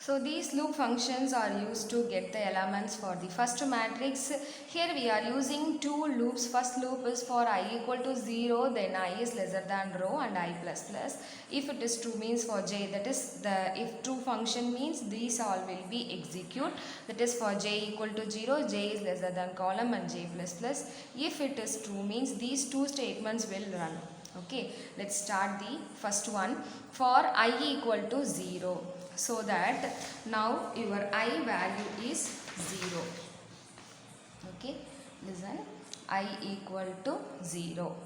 So these loop functions are used to get the elements for the first matrix. Here we are using two loops. First loop is for I equal to 0, then I is lesser than rho and I plus plus. If it is true means for j, that is the if true function means these all will be execute. That is for j equal to 0, j is lesser than column and j plus plus. If it is true means these two statements will run. Okay, let's start the first one for I equal to 0. So that now your I value is 0. Okay, listen, I equal to 0.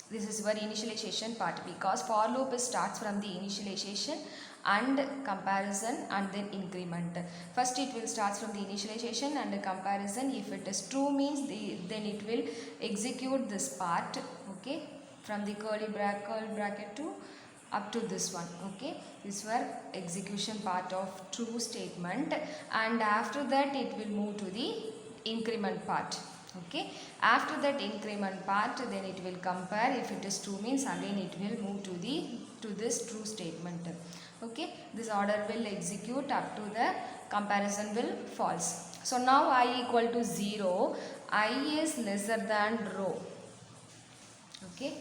This is your initialization part, because for loop starts from the initialization and comparison and then increment. First it will start from the initialization and comparison. If it is true means then it will execute this part. Okay, from the curly bracket to up to this one. Okay, this were execution part of true statement, and after that it will move to the increment part. Okay, after that increment part then it will compare. If it is true means again it will move to this true statement. Okay, this order will execute up to the comparison will false. So now I equal to 0, I is lesser than rho. Okay,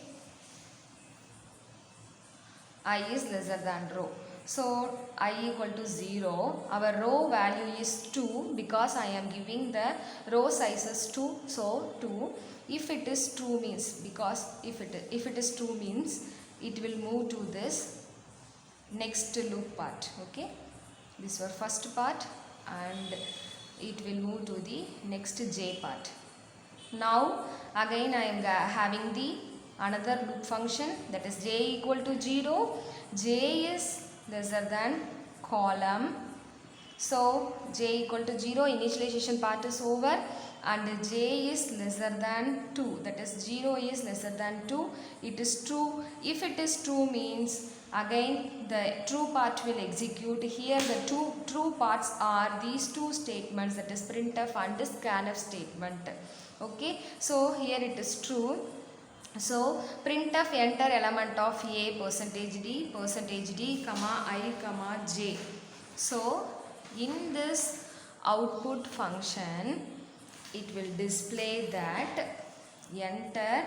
I is lesser than rho. So I equal to 0. Our row value is 2 because I am giving the row sizes 2. So 2. If it is true means, because if it is true means it will move to this next loop part. Okay, this was first part and it will move to the next j part. Now again I am having the another loop function, that is j equal to 0. J is lesser than column. So j equal to 0, initialization part is over, and j is lesser than 2. That is 0 is lesser than 2. It is true. If it is true means again the true part will execute. Here the two true parts are these two statements, that is printf and scanf statement. Okay, so here it is true. So printf enter element of a %d comma I comma j. So in this output function it will display that enter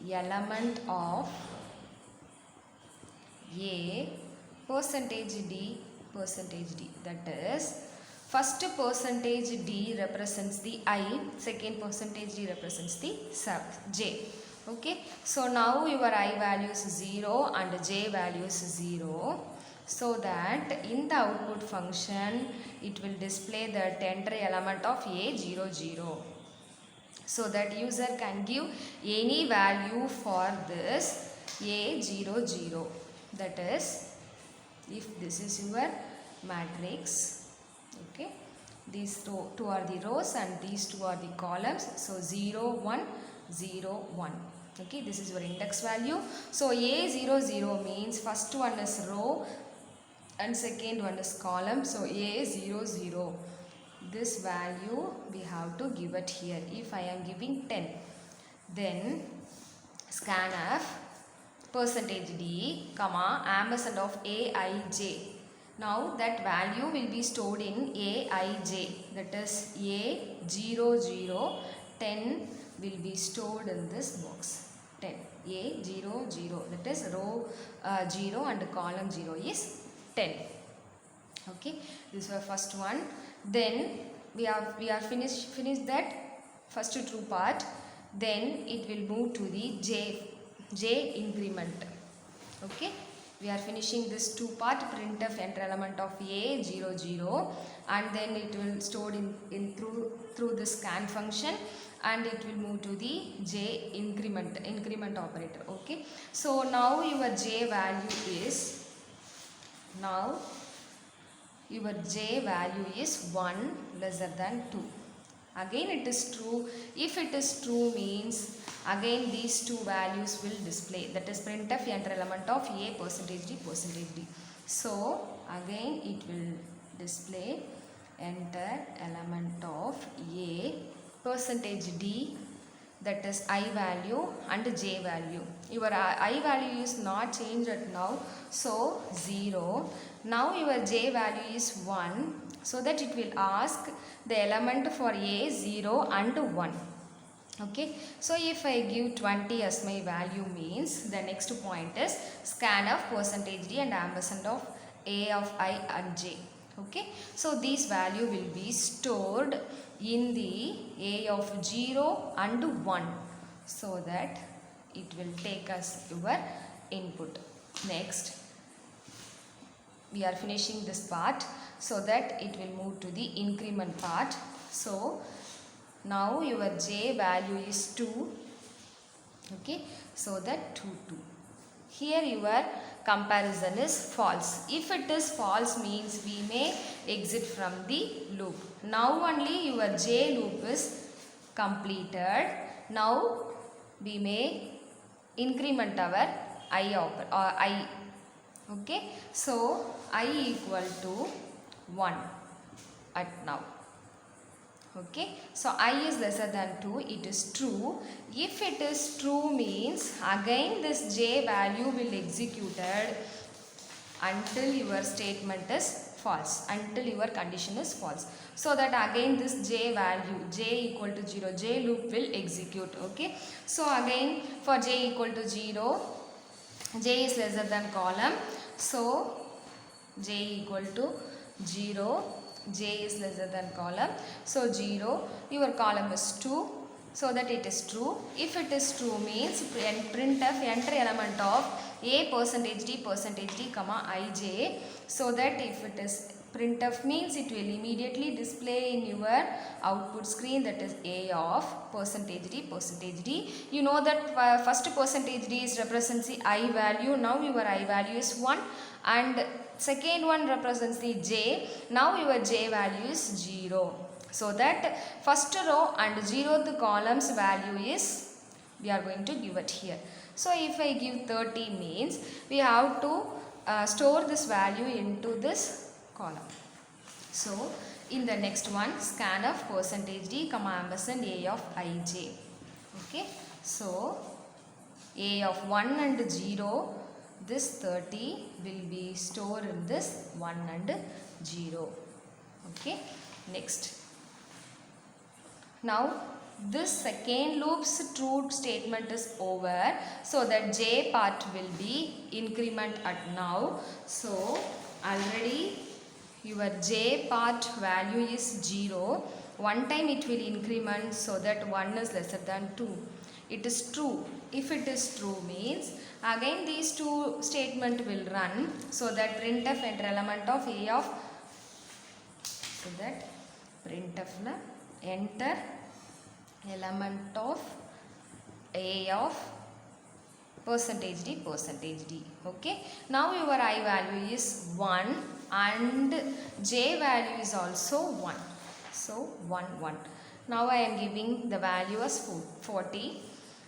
element of a %d. That is first %d represents the I, second %d represents the sub j. Okay, so now your I value is 0 and j value is 0. So that in the output function it will display the enter element of a 0 0. So that user can give any value for this a 0 0. That is, if this is your matrix. Okay, these two are the rows and these two are the columns. So 0 1 0 1. Okay, this is your index value. So a 0 0 means first one is row and second one is column. So a 0 0, this value we have to give it here. If I am giving 10, then scanf %d comma ampersand of aij. Now that value will be stored in aij, that is a 0 0 10 will be stored in this box. 10 a 0 0, that is row 0 and column 0 is 10. Okay, this was first one. Then we are finished that first true part. Then it will move to the j increment. Okay, we are finishing this two part, printf enter element of a 0 0, and then it will stored in through the scan function, and it will move to the j increment operator. Okay, so now your j value is, now your j value is 1 lesser than 2. Again it is true. If it is true means again these two values will display, that is printf enter element of a %d. So again it will display enter element of a %d that is I value and j value. Your I value is not changed now, so 0. Now your j value is 1, so that it will ask the element for a 0 and 1. Okay, so if I give 20 as my value means the next point is scan of percentage d and ampersand of a of I and j. Okay, so this value will be stored in the a of 0 and 1, so that it will take us your input. Next, we are finishing this part, so that it will move to the increment part. So now your j value is 2. Okay, so that 2 2. Here your comparison is false. If it is false means we may exit from the loop. Now only your j loop is completed. Now we may increment our I. Okay, so I equal to 1 at now. Okay, so I is lesser than 2, it is true. If it is true means again this j value will executed until your statement is false, until your condition is false. So that again this j value, j equal to 0, j loop will execute. Okay, so again for j equal to 0, j is lesser than column, so j equal to 0, j is lesser than column, so 0, your column is 2, so that it is true. If it is true means printf enter element of a percentage d comma ij, so that if it is printf means it will immediately display in your output screen, that is a of percentage d. You know that first percentage d is represents the I value. Now your I value is 1 and second one represents the j. Now your j value is 0. So that first row and 0th column's value is, we are going to give it here. So if I give 30 means we have to store this value into this column. So in the next one, scan of percentage d comma ampersand a of ij. Okay, so a of 1 and 0, this 30 will be stored in this 1 and 0. Okay, next. Now this second loop's true statement is over, so that j part will be increment at now. So already your j part value is 0. One time it will increment, so that 1 is lesser than 2. It is true. If it is true means again these two statement will run, so that printf enter element of a of, so that printf enter element of a of percentage d. Okay, now your I value is 1 and j value is also 1, so 1 1. Now I am giving the value as 40.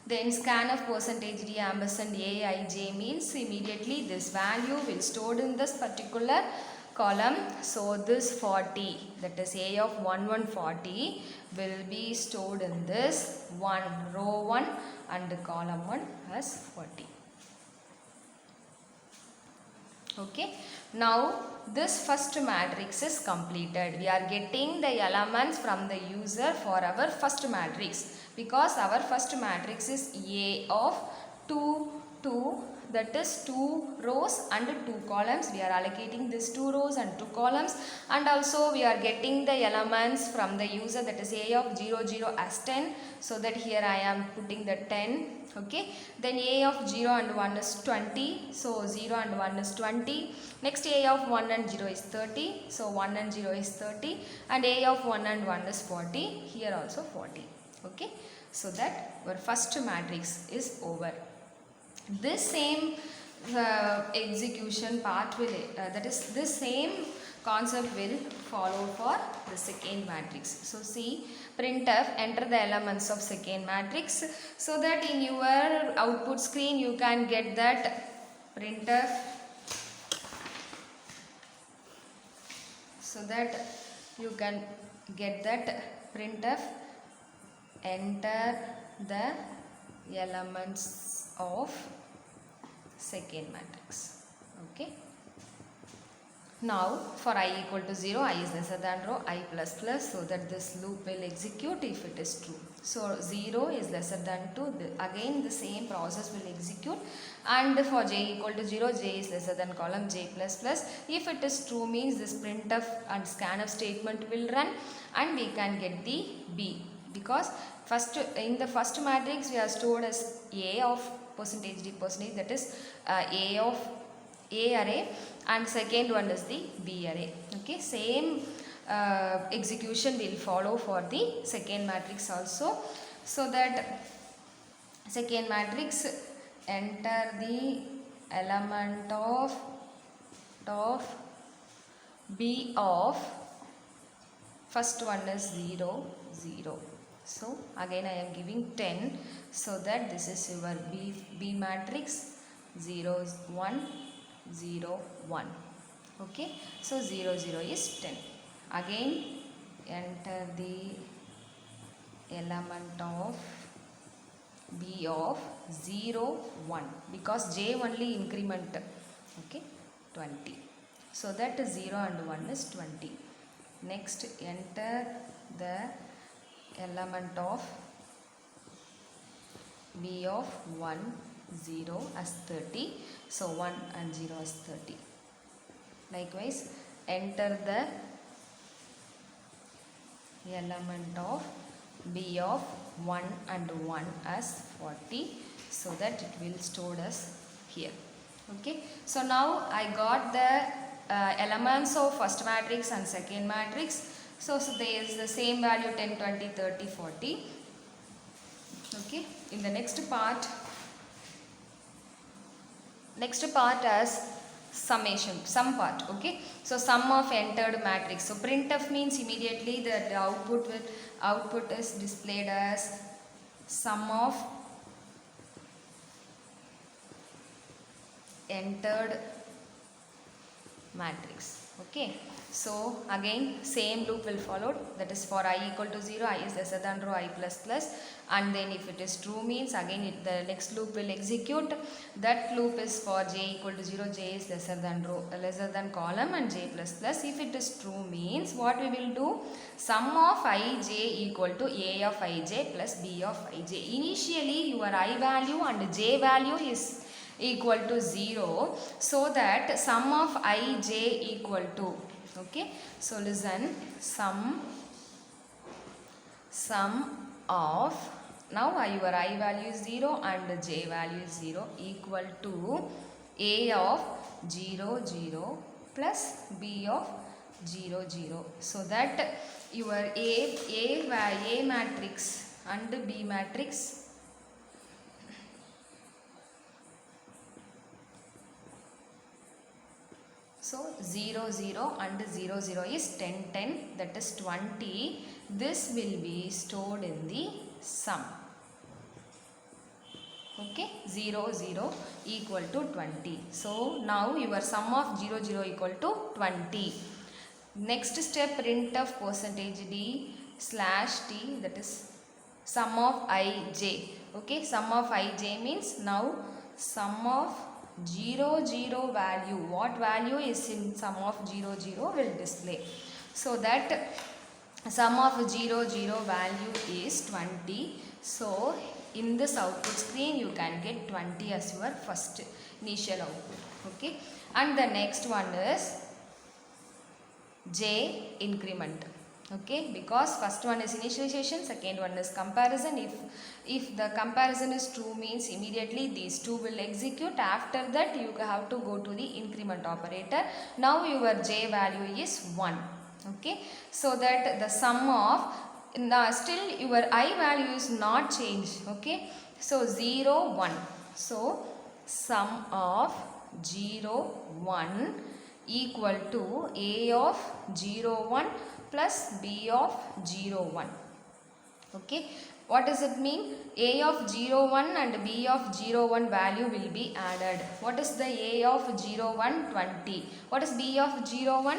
Then scan of percentage d ampersand a I j means immediately this value will stored in this particular column. So this 40, that is a of 140, will be stored in this row 1 and column 1 as 40. Okay, now this first matrix is completed. We are getting the elements from the user for our first matrix, because our first matrix is a of 2 2, that is 2 rows and 2 columns. We are allocating these 2 rows and 2 columns, and also we are getting the elements from the user, that is a of 0 0 as 10, so that here I am putting the 10. Okay, then a of 0 and 1 is 20, so 0 and 1 is 20. Next a of 1 and 0 is 30, so 1 and 0 is 30, and a of 1 and 1 is 40, here also 40. Okay, so that our first matrix is over. This same execution part will, that is this same concept will follow for the second matrix. So see, printf enter the elements of second matrix, so that in your output screen you can get that printf, so that you can get that printf enter the elements of second matrix. Okay. Now for I equal to 0, I is lesser than rho, I plus plus, so that this loop will execute if it is true. So 0 is lesser than 2, again the same process will execute, and for j equal to 0, j is lesser than column j plus plus. If it is true means this printf and scanf statement will run and we can get the b, because first in the first matrix we are stored as a of percentage d percentage, that is a of A array, and second one is the B array. Okay, same execution will follow for the second matrix also. So that second matrix, enter the element of B of first one is 0 0. So again I am giving 10, so that this is your B matrix 0 1 0 1. Okay, so 0 0 is 10. Again enter the element of B of 0 1, because j only increment. Okay, 20, so that 0 and 1 is 20. Next enter the element of B of 1 0 as 30, so 1 and 0 as 30. Likewise enter the element of B of 1 and 1 as 40, so that it will stored as here. Okay, so now I got the elements of first matrix and second matrix. So there is the same value 10 20 30 40. Okay, in the next part as summation, sum part. Okay, so sum of entered matrix. So printf means immediately the output is displayed as sum of entered matrix. Okay, so again same loop will follow, that is for I equal to 0, I is lesser than rho, I plus plus, and then if it is true means again the next loop will execute. That loop is for j equal to 0, j is lesser than rho, lesser than column, and j plus plus. If it is true means what we will do, sum of ij equal to a of ij plus b of ij. Initially your I value and j value is equal to 0, so that sum of ij equal to, okay, so listen, sum of, now your I value is 0 and j value is 0, equal to a of 0 0 plus b of 0 0, so that your a matrix and b matrix, so 0 0 and 0 0 is 10 10, that is 20. This will be stored in the sum. Okay, 0 0 equal to 20. So now your sum of 0 0 equal to 20. Next step, printf percentage d slash t, that is sum of ij. Okay, sum of ij means now sum of 0 0 value, what value is in sum of 0 0 will display. So that sum of 0 0 value is 20. So in this output screen you can get 20 as your first initial output. Okay, and the next one is j increment. Okay, because first one is initialization, second one is comparison. If the comparison is true means immediately these two will execute. After that you have to go to the increment operator. Now your j value is 1. Okay, so that the sum of, now still your I value is not changed. Okay, so 0 1, so sum of 0 1 equal to a of 0 1 plus b of 0 1. Okay, what does it mean? A of 0 1 and b of 0 1 value will be added. What is the a of 0 1? 20. What is b of 0 1?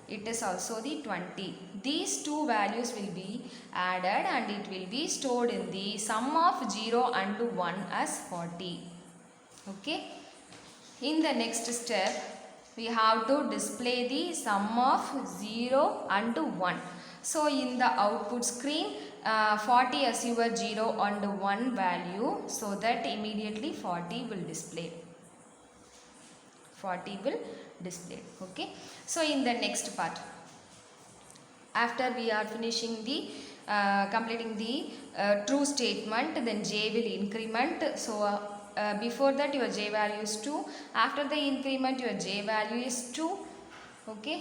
It is also the 20. these two values will be added and it will be stored in the sum of 0 and 1 as 40. Okay. In the next step, we have to display the sum of 0 and 1. So in the output screen, 40 as your 0 and 1 value, so that immediately 40 will display. 40 will display. Okay. So in the next part, after we are finishing the completing the true statement, then j will increment. So before that your j value is 2, after the increment your j value is 2. Okay,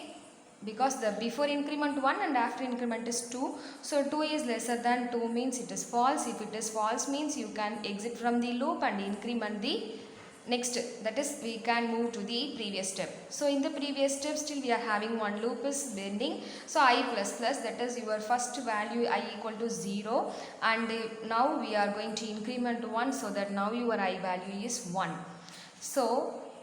because the before increment 1 and after increment is 2. So 2 is lesser than 2 means it is false. If it is false means you can exit from the loop and increment the next, that is we can move to the previous step. So in the previous step still we are having one loop is bending. So I plus plus, that is your first value I equal to 0, and now we are going to increment 1, so that now your I value is 1. So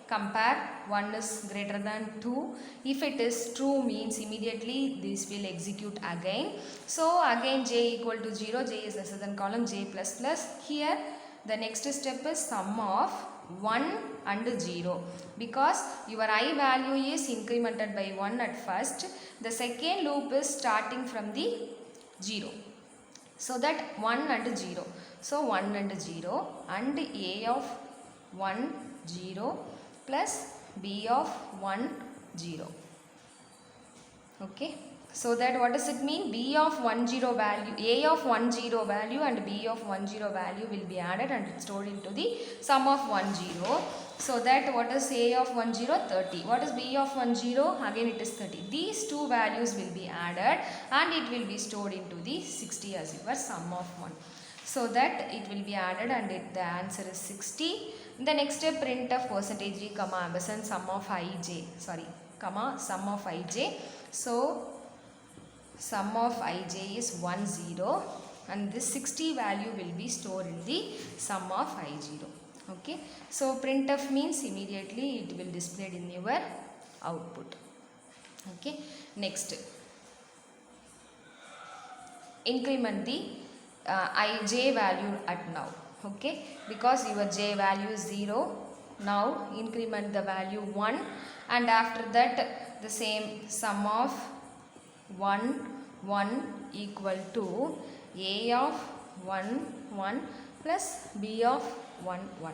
compare 1 is greater than 2. If it is true means immediately this will execute again. So again j equal to 0, j is lesser than column j plus plus. Here the next step is sum of 1 and 0, because your I value is incremented by 1 at first. The second loop is starting from the 0. So that 1 and 0. So 1 and 0 and a of 1 0 plus b of 1 0. Okay. So that what does it mean? B of 1 0 value, A of 1 0 value and B of 1 0 value will be added and stored into the sum of 1 0. So that what is A of 1 0? 30. What is B of 1 0? Again it is 30. These two values will be added and it will be stored into the 60 as your sum of 1. So that it will be added and the answer is 60. The next step, printf percentage %d comma ampersand sum of ij, comma sum of ij. So sum of ij is 1 0 and this 60 value will be stored in the sum of i0. Okay. So printf means immediately it will display in your output. Okay. Next, increment the ij value at now. Okay, because your j value is 0. Now increment the value 1 and after that the same sum of 1 1 equal to a of 1 1 plus b of 1 1.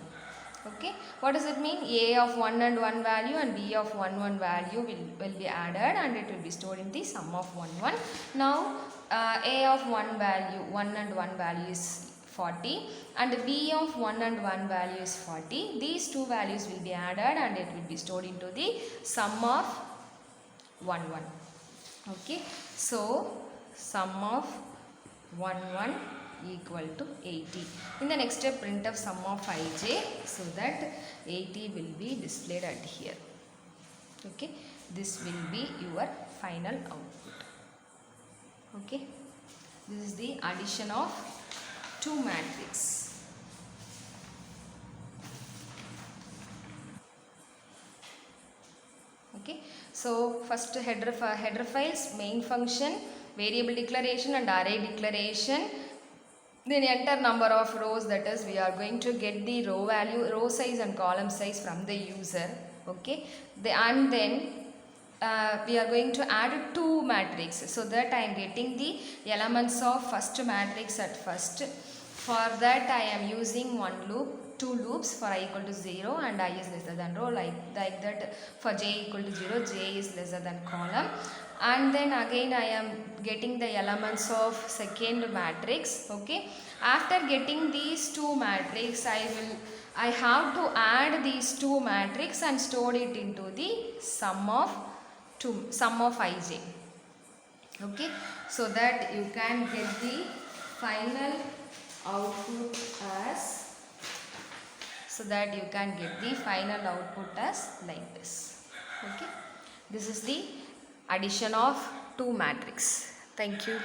Okay, what does it mean? A of 1 and 1 value and b of 1 1 value will be added and it will be stored in the sum of 1 1. Now a of 1 value, 1 and 1 value is 40 and b of 1 and 1 value is 40. These two values will be added and it will be stored into the sum of 1 1. Okay, so sum of 1 1 equal to 80. In the next step, printf sum of ij, so that 80 will be displayed at here. Okay, this will be your final output. Okay, this is the addition of two matrix. Okay, so first header files, main function, variable declaration and array declaration. Then enter number of rows, that is we are going to get the row value, row size and column size from the user. Okay, and then we are going to add two matrices, so that I am getting the elements of first matrix at first. For that I am using one loop, two loops for I equal to 0 and I is lesser than row, like that for j equal to 0, j is lesser than column. And then again I am getting the elements of second matrix. Okay, after getting these two matrix, I have to add these two matrix and store it into the sum of ij. Okay, so that you can get the final output as, like this. Okay, this is the addition of two matrix. Thank you.